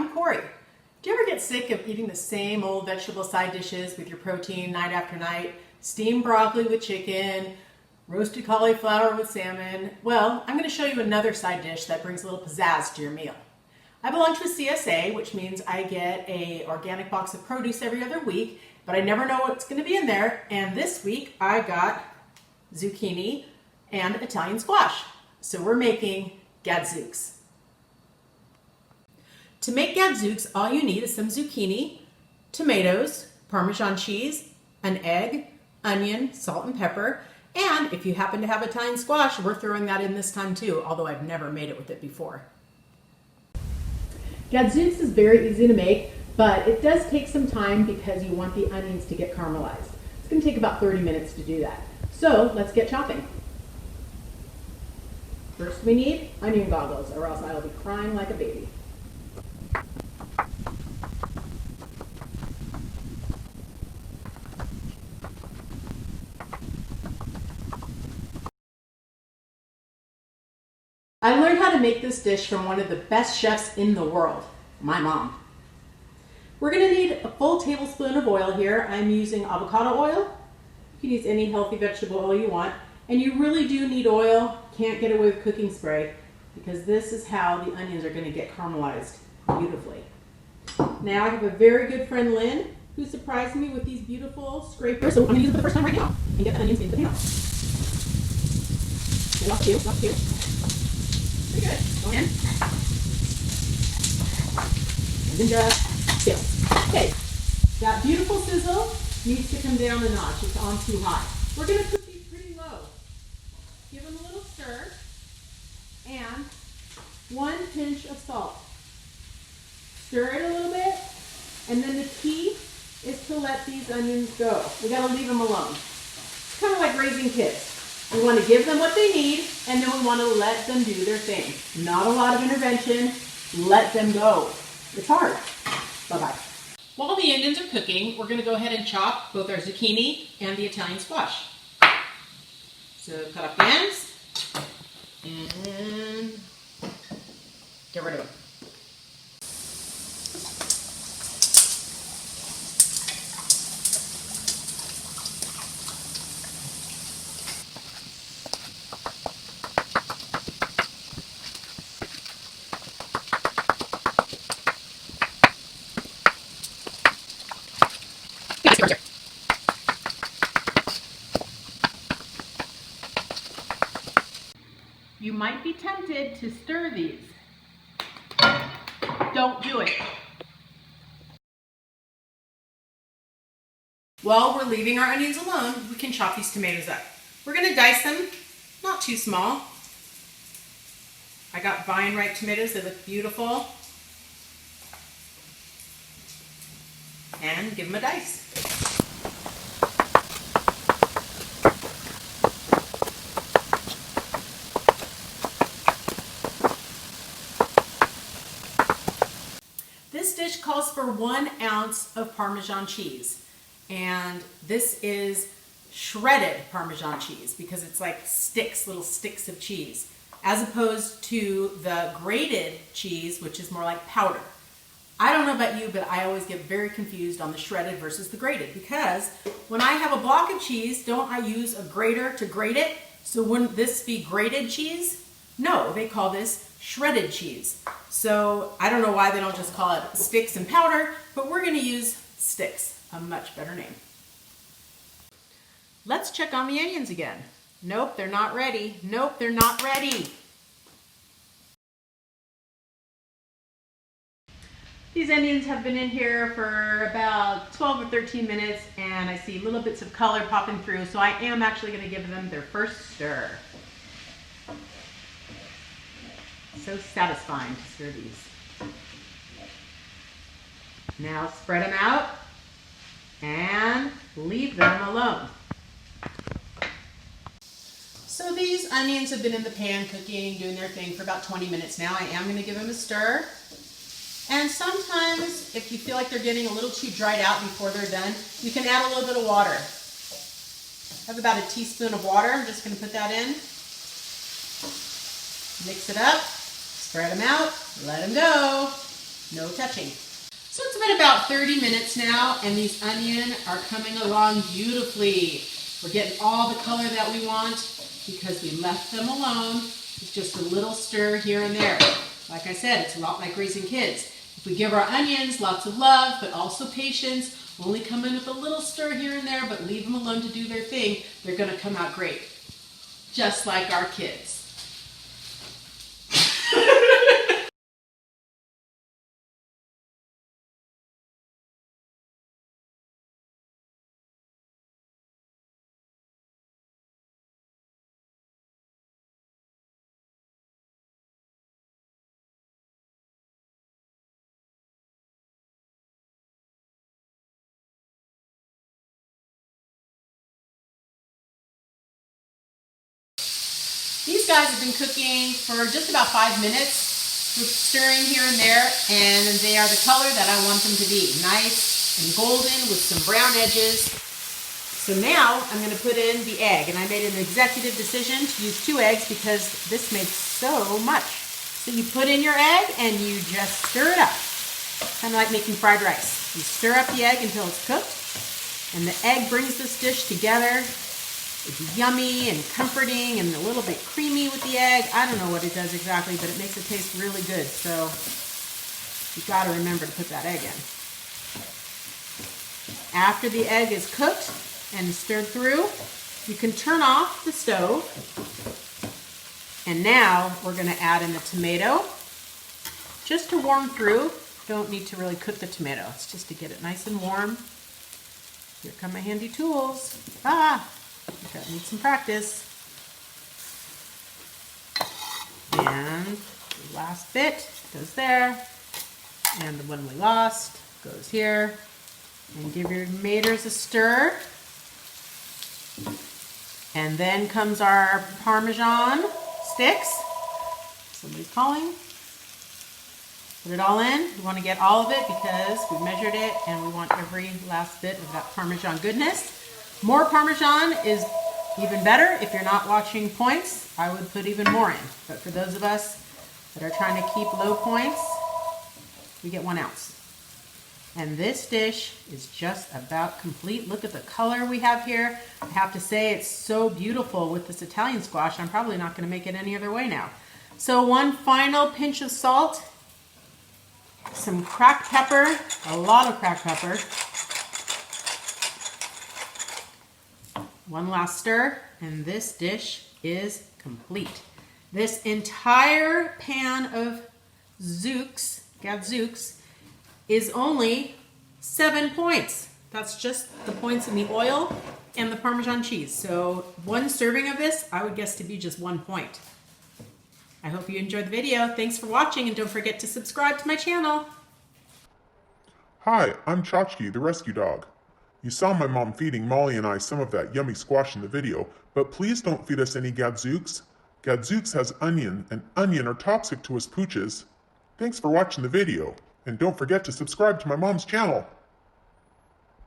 I'm Corey. Do you ever get sick of eating the same old vegetable side dishes with your protein night after night? Steamed broccoli with chicken, roasted cauliflower with salmon. Well, I'm going to show you another side dish that brings a little pizzazz to your meal. I have a lunch with CSA, which means I get an organic box of produce every other week, but I never know what's going to be in there. And this week I got zucchini and Italian squash. So we're making Gadzukes. To make Gadzukes, all you need is some zucchini, tomatoes, Parmesan cheese, an egg, onion, salt and pepper, and if you happen to have Italian squash, we're throwing that in this time too, although I've never made it with it before. Gadzukes is very easy to make, but it does take some time because you want the onions to get caramelized. It's going to take about 30 minutes to do that. So let's get chopping. First we need onion goggles, or else I'll be crying like a baby. I learned how to make this dish from one of the best chefs in the world, my mom. We're going to need a full tablespoon of oil here. I'm using avocado oil. You can use any healthy vegetable oil you want. And you really do need oil. Can't get away with cooking spray because this is how the onions are going to get caramelized beautifully. Now I have a very good friend, Lynn, who surprised me with these beautiful scrapers. So I'm going to use them for the first time right now and get the onions into the pan. Lock two, lock two. Pretty good. Go in. And then just sizzle. Okay. That beautiful sizzle needs to come down a notch. It's on too high. We're going to cook these pretty low. Give them a little stir. And 1 pinch of salt. Stir it a little bit. And then the key is to let these onions go. We got to leave them alone. It's kind of like raising kids. We want to give them what they need, and then we want to let them do their thing. Not a lot of intervention. Let them go. It's hard. Bye-bye. While the onions are cooking, we're going to go ahead and chop both our zucchini and the Italian squash. So cut off the ends and get rid of them. You might be tempted to stir these. Don't do it. While we're leaving our onions alone, we can chop these tomatoes up. We're going to dice them, not too small. I got vine ripe tomatoes, they look beautiful. And give them a dice. This dish calls for 1 ounce of Parmesan cheese, and this is shredded Parmesan cheese because it's like sticks, little sticks of cheese, as opposed to the grated cheese, which is more like powder. I don't know about you, but I always get very confused on the shredded versus the grated because when I have a block of cheese, don't I use a grater to grate it? So wouldn't this be grated cheese? No, they call this shredded cheese. So I don't know why they don't just call it sticks and powder, but we're going to use sticks, a much better name. Let's check on the onions again. Nope, they're not ready. Nope, they're not ready. These onions have been in here for about 12 or 13 minutes, and I see little bits of color popping through, so I am actually going to give them their first stir. So satisfying to stir these. Now spread them out and leave them alone. So these onions have been in the pan cooking, doing their thing for about 20 minutes now. I am going to give them a stir. And sometimes if you feel like they're getting a little too dried out before they're done, you can add a little bit of water. I have about a teaspoon of water. I'm just going to put that in. Mix it up. Spread them out, let them go. No touching. So it's been about 30 minutes now, and these onions are coming along beautifully. We're getting all the color that we want because we left them alone. It's just a little stir here and there. Like I said, it's a lot like raising kids. If we give our onions lots of love, but also patience, only come in with a little stir here and there, but leave them alone to do their thing, they're going to come out great. Just like our kids. These guys have been cooking for just about 5 minutes with stirring here and there, and they are the color that I want them to be. Nice and golden with some brown edges. So now I'm going to put in the egg, and I made an executive decision to use 2 eggs because this makes so much. So you put in your egg and you just stir it up, kind of like making fried rice. You stir up the egg until it's cooked, and the egg brings this dish together. It's yummy and comforting and a little bit creamy with the egg. I don't know what it does exactly, but it makes it taste really good. So you've got to remember to put that egg in. After the egg is cooked and stirred through, you can turn off the stove. And now we're going to add in the tomato just to warm through. Don't need to really cook the tomato. It's just to get it nice and warm. Here come my handy tools. Need some practice. And the last bit goes there. And the one we lost goes here. And give your tomatoes a stir. And then comes our Parmesan sticks. Somebody's calling. Put it all in. We want to get all of it because we measured it and we want every last bit of that Parmesan goodness. More Parmesan is even better. If you're not watching points, I would put even more in. But for those of us that are trying to keep low points, we get 1 ounce. And this dish is just about complete. Look at the color we have here. I have to say it's so beautiful with this Italian squash. I'm probably not going to make it any other way now. So one final pinch of salt, some cracked pepper, a lot of cracked pepper. One last stir, and this dish is complete. This entire pan of Gadzukes, is only 7 points. That's just the points in the oil and the Parmesan cheese. So one serving of this, I would guess to be just 1 point. I hope you enjoyed the video. Thanks for watching, and don't forget to subscribe to my channel. Hi, I'm Chatchke, the rescue dog. You saw my mom feeding Molly and I some of that yummy squash in the video, but please don't feed us any Gadzukes. Gadzukes has onion, and onion are toxic to us pooches. Thanks for watching the video, and don't forget to subscribe to my mom's channel.